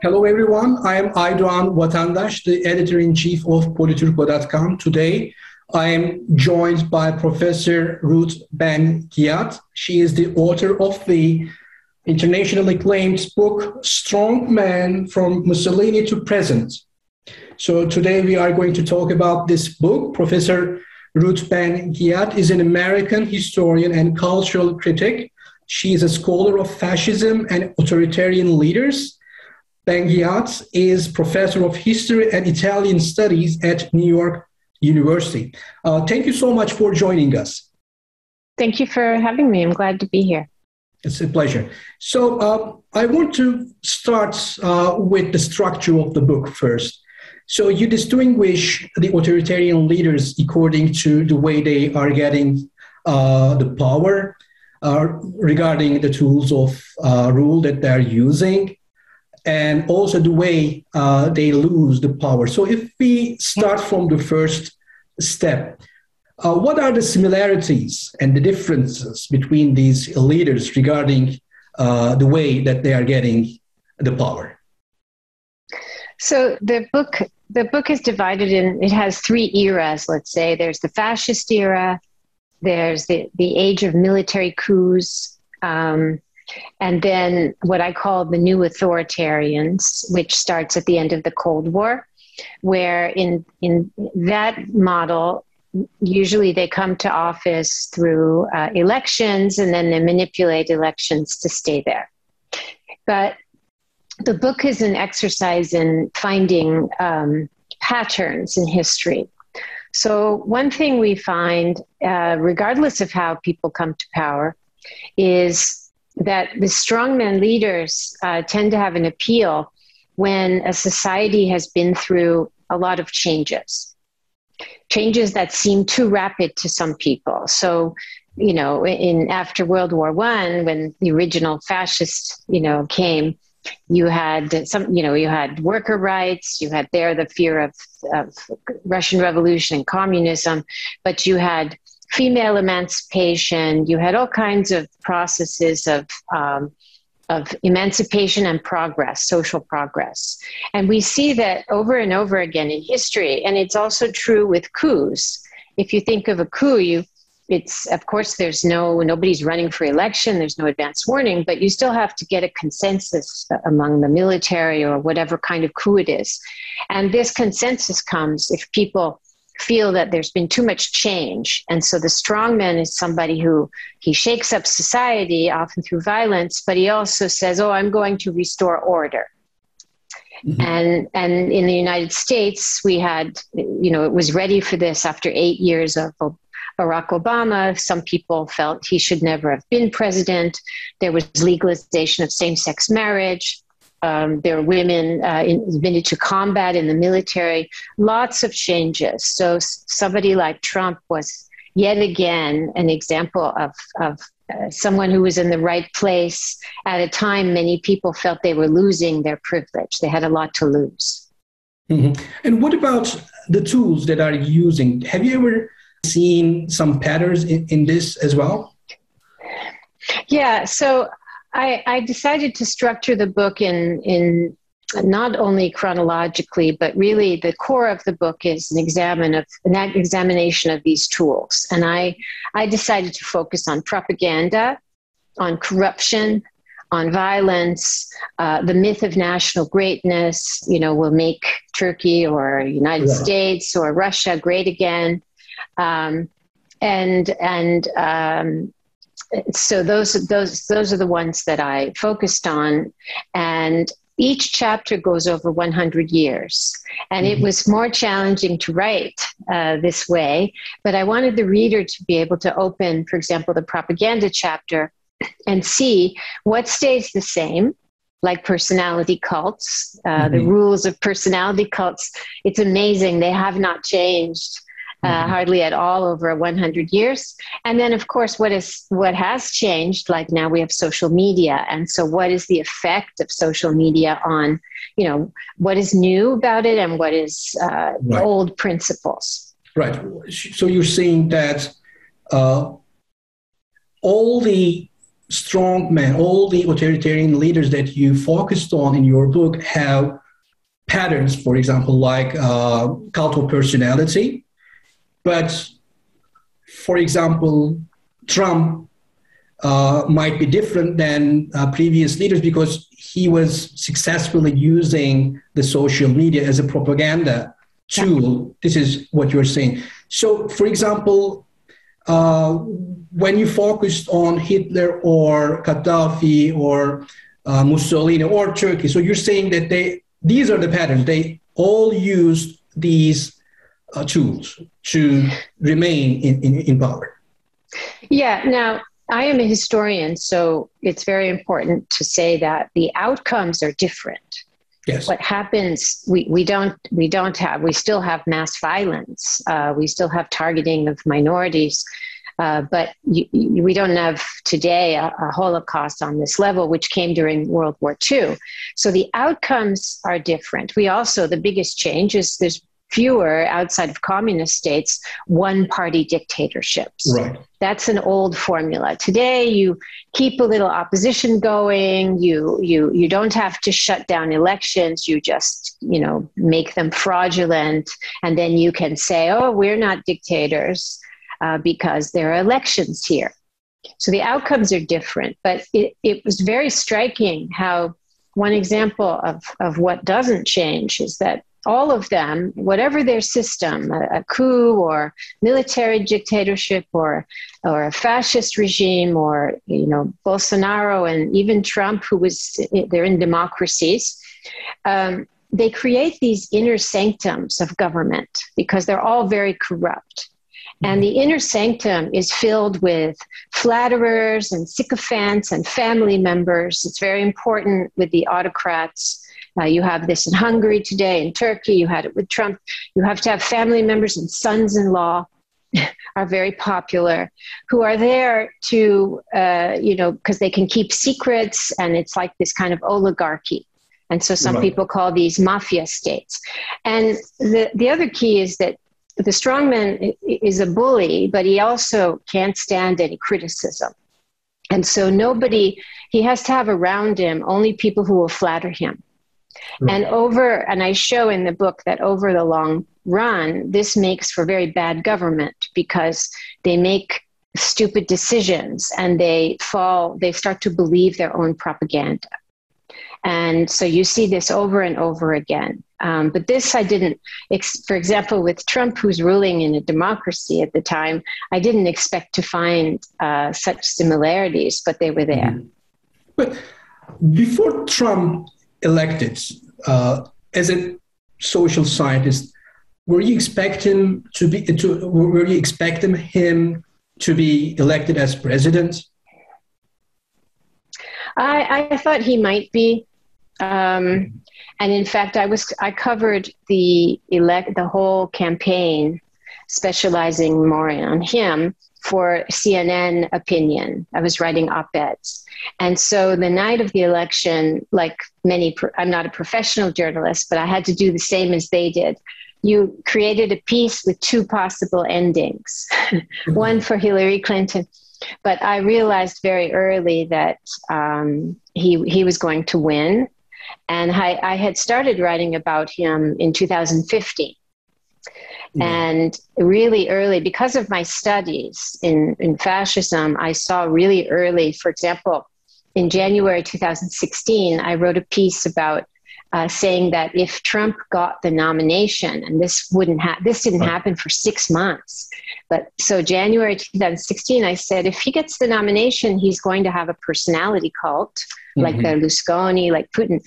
Hello, everyone. I am Erdoğan Vatandaş, the editor-in-chief of Politurco.com. Today, I am joined by Professor Ruth Ben-Ghiat. She is the author of the internationally acclaimed book, Strongmen, From Mussolini to Present. So today we are going to talk about this book. Professor Ruth Ben-Ghiat is an American historian and cultural critic. She is a scholar of fascism and authoritarian leaders. Ben-Ghiat is professor of history and Italian studies at New York University. Thank you so much for joining us. Thank you for having me. I'm glad to be here. It's a pleasure. So I want to start with the structure of the book first. So you distinguish the authoritarian leaders according to the way they are getting the power, regarding the tools of rule that they're using, and also the way they lose the power. So if we start from the first step, what are the similarities and the differences between these leaders regarding the way that they are getting the power? So the book is divided it has three eras, let's say. There's the fascist era, there's the age of military coups, and then what I call the new authoritarians, which starts at the end of the Cold War, where in that model, usually they come to office through elections, and then they manipulate elections to stay there. But the book is an exercise in finding patterns in history. So one thing we find, regardless of how people come to power, is that the strongman leaders tend to have an appeal when a society has been through a lot of changes that seem too rapid to some people. So, after World War I, when the original fascists, came, you had you had worker rights, you had the fear of Russian Revolution and communism, but you had female emancipation, you had all kinds of processes of emancipation and progress, social progress. And we see that over and over again in history, and it's also true with coups. If you think of a coup, of course, nobody's running for election, there's no advance warning, but you still have to get a consensus among the military or whatever kind of coup it is. And this consensus comes if people feel that there's been too much change. And so the strongman is somebody who he shakes up society, often through violence, but he also says, I'm going to restore order. Mm-hmm. And in the United States, we had, it was ready for this after 8 years of Barack Obama. Some people felt he should never have been president. There was legalization of same-sex marriage. There are women admitted to combat in the military, lots of changes. So somebody like Trump was yet again an example of someone who was in the right place at a time many people felt they were losing their privilege. They had a lot to lose. Mm-hmm. And what about the tools that are using? Have you ever seen some patterns in this as well? Yeah, so I decided to structure the book in not only chronologically, but really the core of the book is an examination of these tools. And I decided to focus on propaganda, on corruption, on violence, the myth of national greatness, will make Turkey or United States or Russia great again. So those are the ones that I focused on, and each chapter goes over 100 years. And it was more challenging to write this way, but I wanted the reader to be able to open, for example, the propaganda chapter and see what stays the same, like personality cults, the rules of personality cults. It's amazing. They have not changed. Hardly at all over 100 years. And then, of course, what has changed, like now we have social media. And so what is the effect of social media on, what is new about it and what is old principles? Right. So you're saying that all the strongmen, all the authoritarian leaders that you focused on in your book have patterns, for example, like cult of personality. But, for example, Trump might be different than previous leaders because he was successfully using the social media as a propaganda tool. This is what you're saying. So, for example, when you focused on Hitler or Gaddafi or Mussolini or Turkey, so you're saying that these are the patterns. They all used these tools to remain in power. Yeah. Now, I am a historian, so it's very important to say that the outcomes are different. Yes. What happens, we still have mass violence. We still have targeting of minorities. But we don't have today a Holocaust on this level, which came during World War II. So the outcomes are different. The biggest change is there's fewer, outside of communist states, one-party dictatorships. Right. That's an old formula. Today, you keep a little opposition going. You don't have to shut down elections. You just, make them fraudulent. And then you can say, oh, we're not dictators because there are elections here. So the outcomes are different. But it was very striking how one example of what doesn't change is that all of them, whatever their system, a coup or military dictatorship or a fascist regime or, Bolsonaro and even Trump, they're in democracies, they create these inner sanctums of government because they're all very corrupt. And the inner sanctum is filled with flatterers and sycophants and family members. It's very important with the autocrats. You have this in Hungary today, in Turkey, you had it with Trump. You have to have family members and sons-in-law are very popular, who are there to, because they can keep secrets, and it's like this kind of oligarchy. And so some people call these mafia states. And the other key is that the strongman is a bully, but he also can't stand any criticism. And so he has to have around him only people who will flatter him. Right. And I show in the book that over the long run, this makes for very bad government because they make stupid decisions and they start to believe their own propaganda. And so you see this over and over again. But this I didn't, for example, with Trump, who's ruling in a democracy at the time, I didn't expect to find such similarities, but they were there. Mm-hmm. But before Trump elected, as a social scientist, were you expecting him to be elected as president? I thought he might be. And in fact, I covered the whole campaign, specializing more on him for CNN Opinion. I was writing op-eds. And so the night of the election, like I'm not a professional journalist, but I had to do the same as they did. You created a piece with two possible endings, one for Hillary Clinton. But I realized very early that he was going to win. And I had started writing about him in 2015. Yeah. And really early, because of my studies in fascism, I saw really early, for example, in January 2016, I wrote a piece about saying that if Trump got the nomination, and this didn't happen for 6 months, but so January 2016, I said, if he gets the nomination, he's going to have a personality cult, like Berlusconi, like Putin.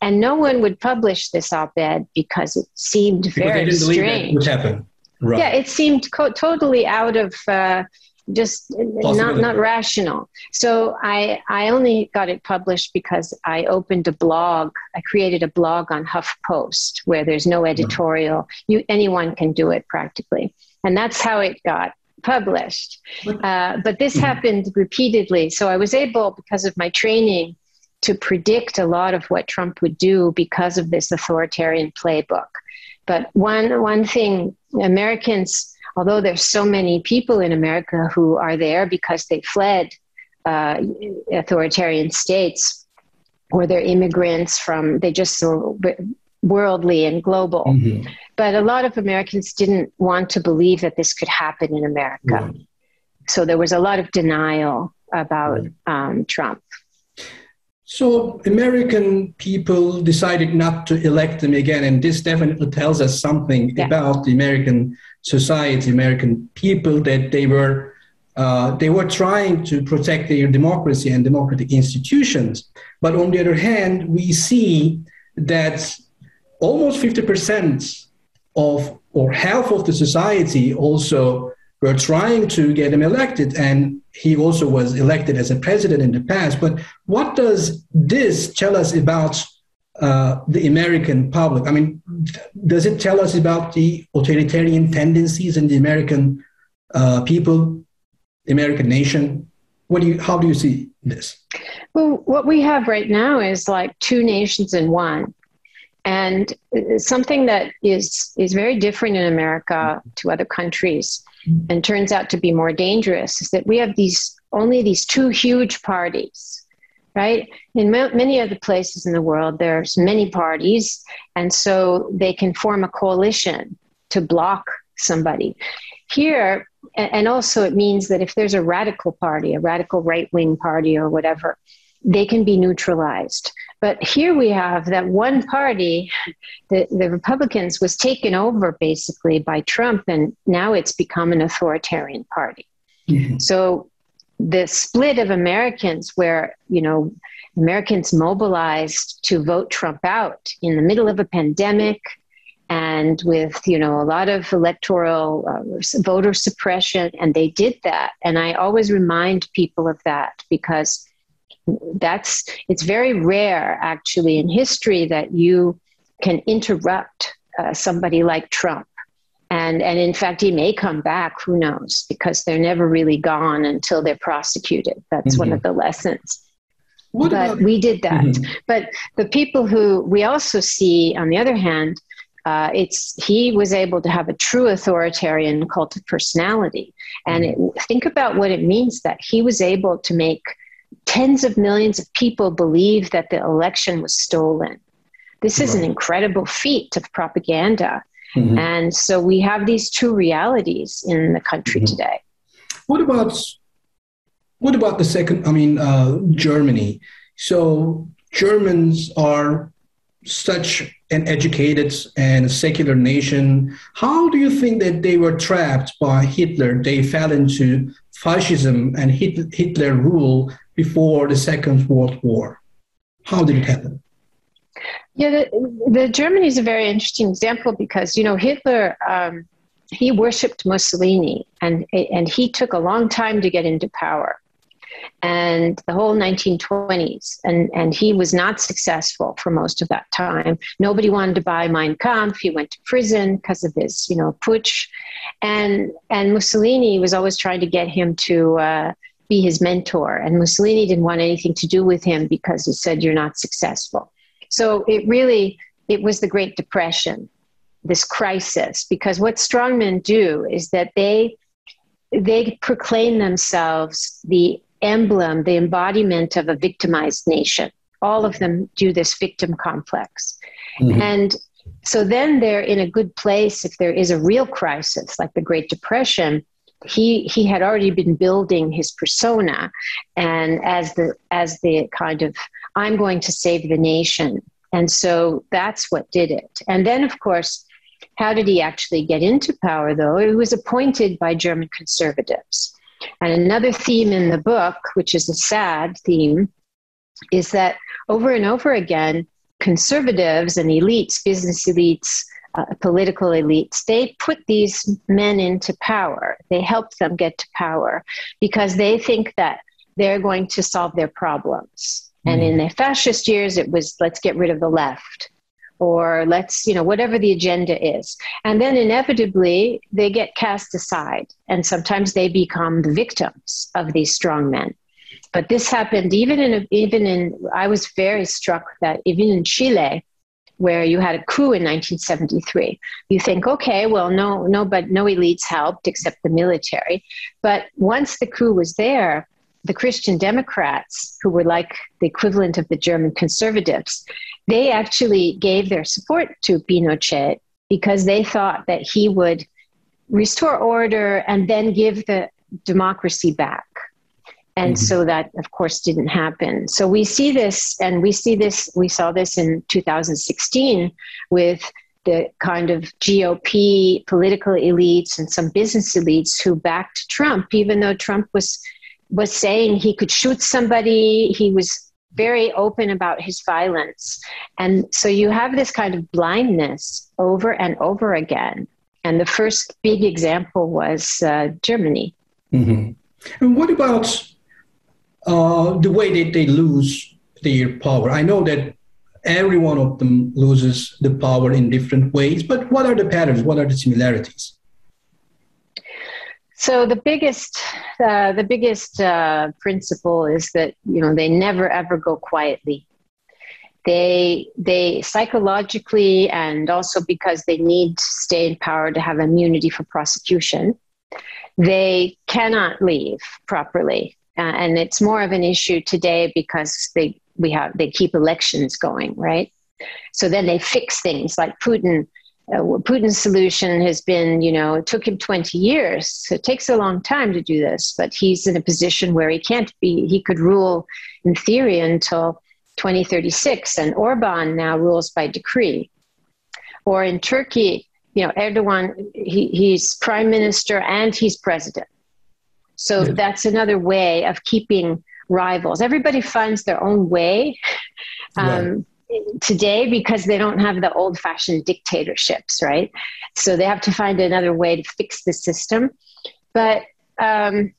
And no one would publish this op-ed because it seemed very strange. What happened? Right. Yeah, it seemed totally out of just not rational. So I only got it published because I opened a blog. I created a blog on HuffPost where there's no editorial. Anyone can do it practically. And that's how it got published. But this happened repeatedly. So I was able, because of my training, to predict a lot of what Trump would do because of this authoritarian playbook. But one thing, Americans, although there's so many people in America who are there because they fled authoritarian states, or they're immigrants from, they just so worldly and global. Mm-hmm. But a lot of Americans didn't want to believe that this could happen in America. Right. So there was a lot of denial about Trump. So American people decided not to elect him again, and this definitely tells us something about the American society, American people, that they were trying to protect their democracy and democratic institutions. But on the other hand, we see that almost 50% of, or half of the society also were trying to get him elected, and he also was elected as a president in the past. But what does this tell us about the American public? I mean, does it tell us about the authoritarian tendencies in the American people, the American nation? How do you see this? Well, what we have right now is like two nations in one. And something that is very different in America to other countries, and turns out to be more dangerous, is that we have only these two huge parties, right? In many other places in the world, there's many parties, and so they can form a coalition to block somebody. Here, and also it means that if there's a radical party, a radical right-wing party or whatever, they can be neutralized. But here we have that one party, the Republicans, was taken over basically by Trump, and now it's become an authoritarian party. Mm-hmm. So the split of Americans, where, Americans mobilized to vote Trump out in the middle of a pandemic and with, a lot of electoral voter suppression, and they did that. And I always remind people of that, because it's very rare actually in history that you can interrupt somebody like Trump. And in fact, he may come back, who knows, because they're never really gone until they're prosecuted. That's one of the lessons. But we did that. Mm-hmm. But the people who we also see, on the other hand, he was able to have a true authoritarian cult of personality. And think about what it means that he was able to make tens of millions of people believe that the election was stolen. This is an incredible feat of propaganda. Mm-hmm. And so we have these two realities in the country today. What about the second, Germany? So Germans are such an educated and secular nation. How do you think that they were trapped by Hitler? They fell into fascism and Hitler rule before the Second World War. How did it happen? Yeah, the Germany is a very interesting example because, Hitler, he worshipped Mussolini, and he took a long time to get into power, and the whole 1920s, and he was not successful for most of that time. Nobody wanted to buy Mein Kampf. He went to prison because of his, putsch, and Mussolini was always trying to get him to be his mentor, and Mussolini didn't want anything to do with him because he said, "You're not successful." So it was the Great Depression, this crisis, because what strongmen do is that they proclaim themselves the emblem, the embodiment of a victimized nation. All of them do this victim complex. Mm-hmm. And so then they're in a good place if there is a real crisis like the Great Depression. He had already been building his persona, and as the kind of, I'm going to save the nation. And so that's what did it. And then, of course, how did he actually get into power, though? He was appointed by German conservatives. And another theme in the book, which is a sad theme, is that over and over again, conservatives and elites, business elites, political elites, they put these men into power. They help them get to power because they think that they're going to solve their problems. And in the fascist years, it was, let's get rid of the left, or let's, whatever the agenda is. And then inevitably, they get cast aside. And sometimes they become the victims of these strong men. But this happened even in, I was very struck that even in Chile, where you had a coup in 1973, you think, okay, well, no elites helped except the military. But once the coup was there, the Christian Democrats, who were like the equivalent of the German conservatives, they actually gave their support to Pinochet because they thought that he would restore order and then give the democracy back. And so that, of course, didn't happen. So we see this, and we saw this in 2016 with the kind of GOP political elites and some business elites who backed Trump, even though Trump was saying he could shoot somebody. He was very open about his violence. And so you have this kind of blindness over and over again. And the first big example was Germany. And what about the way that they lose their power? I know that every one of them loses the power in different ways, but what are the patterns? What are the similarities? So the biggest principle is that, they never ever go quietly. They psychologically, and also because they need to stay in power to have immunity for prosecution, they cannot leave properly. And it's more of an issue today because they keep elections going, right? So then they fix things like Putin. Putin's solution has been, it took him 20 years. So it takes a long time to do this, but he's in a position where he could rule in theory until 2036. And Orban now rules by decree. Or in Turkey, Erdoğan, he's prime minister and he's president. So that's another way of keeping rivals. Everybody finds their own way today because they don't have the old-fashioned dictatorships, right? So they have to find another way to fix the system. But, they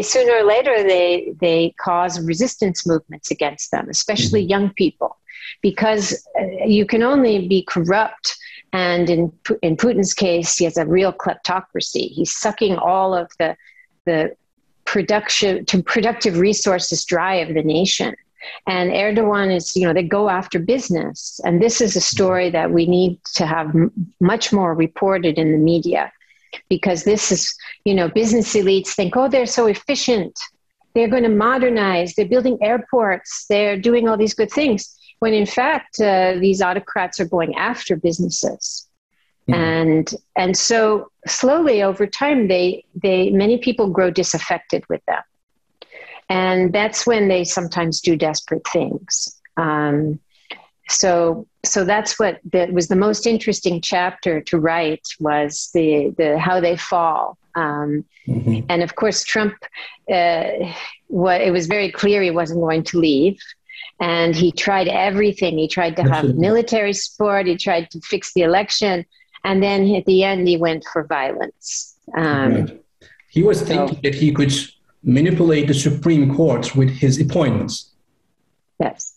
sooner or later, they cause resistance movements against them, especially young people, because you can only be corrupt. And in Putin's case, he has a real kleptocracy. He's sucking all of the productive resources dry of the nation. And Erdoğan is, they go after business. And this is a story that we need to have much more reported in the media, because this is, business elites think, oh, they're so efficient. They're going to modernize. They're building airports. They're doing all these good things. When in fact, these autocrats are going after businesses. And so slowly over time, many people grow disaffected with them. And that's when they sometimes do desperate things. So that's what was the most interesting chapter to write, was the how they fall. And of course, Trump, it was very clear he wasn't going to leave. And he tried everything. He tried to have military support. He tried to fix the election. And then at the end, he went for violence. He was thinking that he could manipulate the Supreme Court with his appointments. Yes.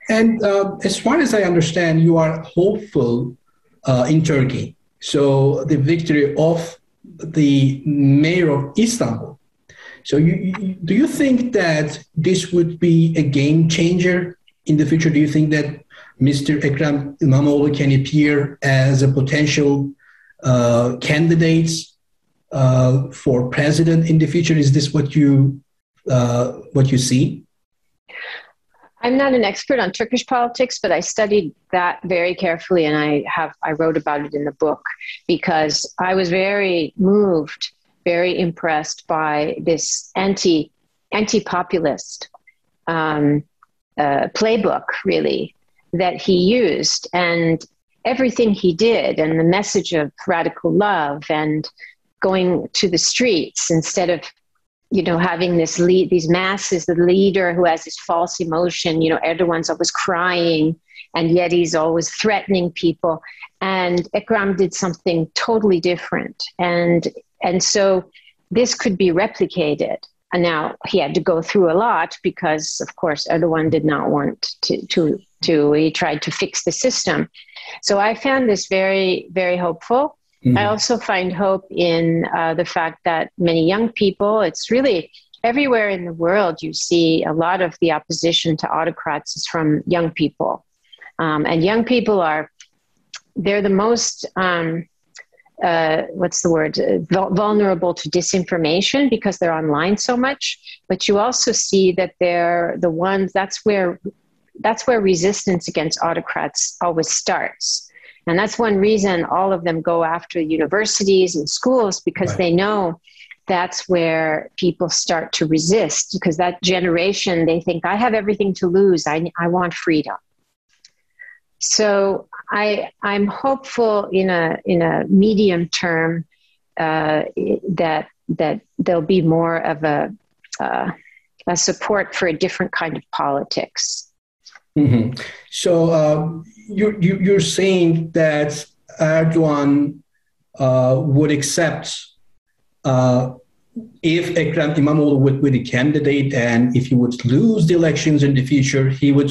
And as far as I understand, you are hopeful in Turkey. So the victory of the mayor of Istanbul. So do you think that this would be a game changer in the future? Do you think that Mr. Ekrem İmamoğlu can appear as a potential candidate for president in the future? Is this what you see? I'm not an expert on Turkish politics, but I studied that very carefully, and I wrote about it in the book because I was very moved, very impressed by this anti-populist playbook, really, that he used, and everything he did, and the message of radical love and going to the streets instead of, having these masses, the leader who has this false emotion. Erdogan's always crying, and yet he's always threatening people. And Ekrem did something totally different. And so this could be replicated. And now he had to go through a lot because, of course, Erdogan did not want to he tried to fix the system. So I found this very, very hopeful. Mm-hmm. I also find hope in the fact that many young people, it's really everywhere in the world, you see a lot of the opposition to autocrats is from young people. And young people they're the most what's the word, vulnerable to disinformation because they're online so much. But you also see that they're the ones, that's where resistance against autocrats always starts. And that's one reason all of them go after universities and schools, because Right. they know that's where people start to resist, because that generation, they think, I have everything to lose. I want freedom. So I'm hopeful in a medium term that there'll be more of a support for a different kind of politics. Mm-hmm. So you're saying that Erdoğan would accept if Ekrem İmamoğlu would be the candidate, and if he would lose the elections in the future, he would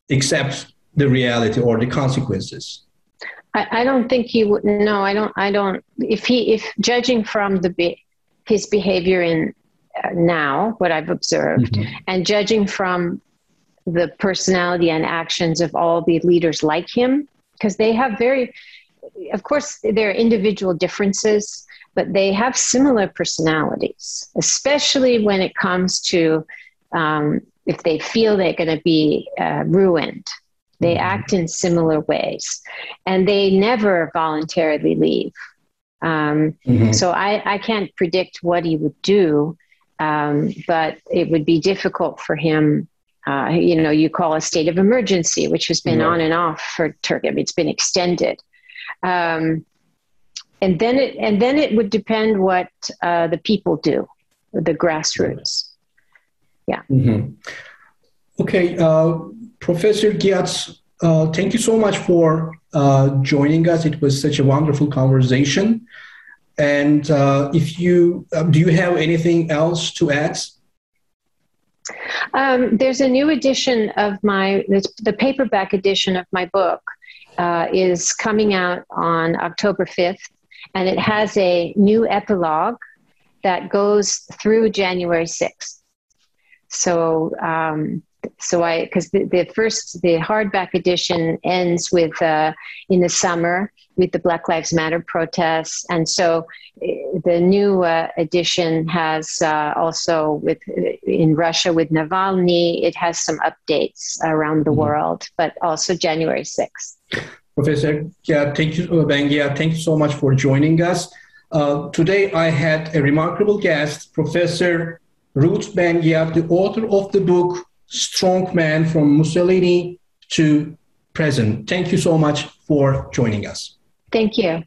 accept the reality or the consequences. I don't think he would. No, I don't. If judging from his behavior in now, what I've observed, Mm-hmm. and judging from the personality and actions of all the leaders like him, because they have of course, there are individual differences, but they have similar personalities, especially when it comes to if they feel they're going to be ruined. They act in similar ways, and they never voluntarily leave. So I can't predict what he would do, but it would be difficult for him. You call a state of emergency, which has been on and off for Turkey. I mean, it's been extended. And then it would depend what the people do, the grassroots. Yeah. Mm-hmm. Okay, Professor Ghiat, thank you so much for joining us. It was such a wonderful conversation. And do you have anything else to add? There's a new edition of the paperback edition of my book is coming out on October 5th, and it has a new epilogue that goes through January 6th. So, because the hardback edition ends with in the summer with the Black Lives Matter protests, and so the new edition has also in Russia with Navalny. It has some updates around the world, but also January 6th. Professor Ghiat, Ben-Ghiat, thank you so much for joining us. Today I had a remarkable guest, Professor Ruth Ben-Ghiat, the author of the book Strongmen from Mussolini to Present. Thank you so much for joining us. Thank you.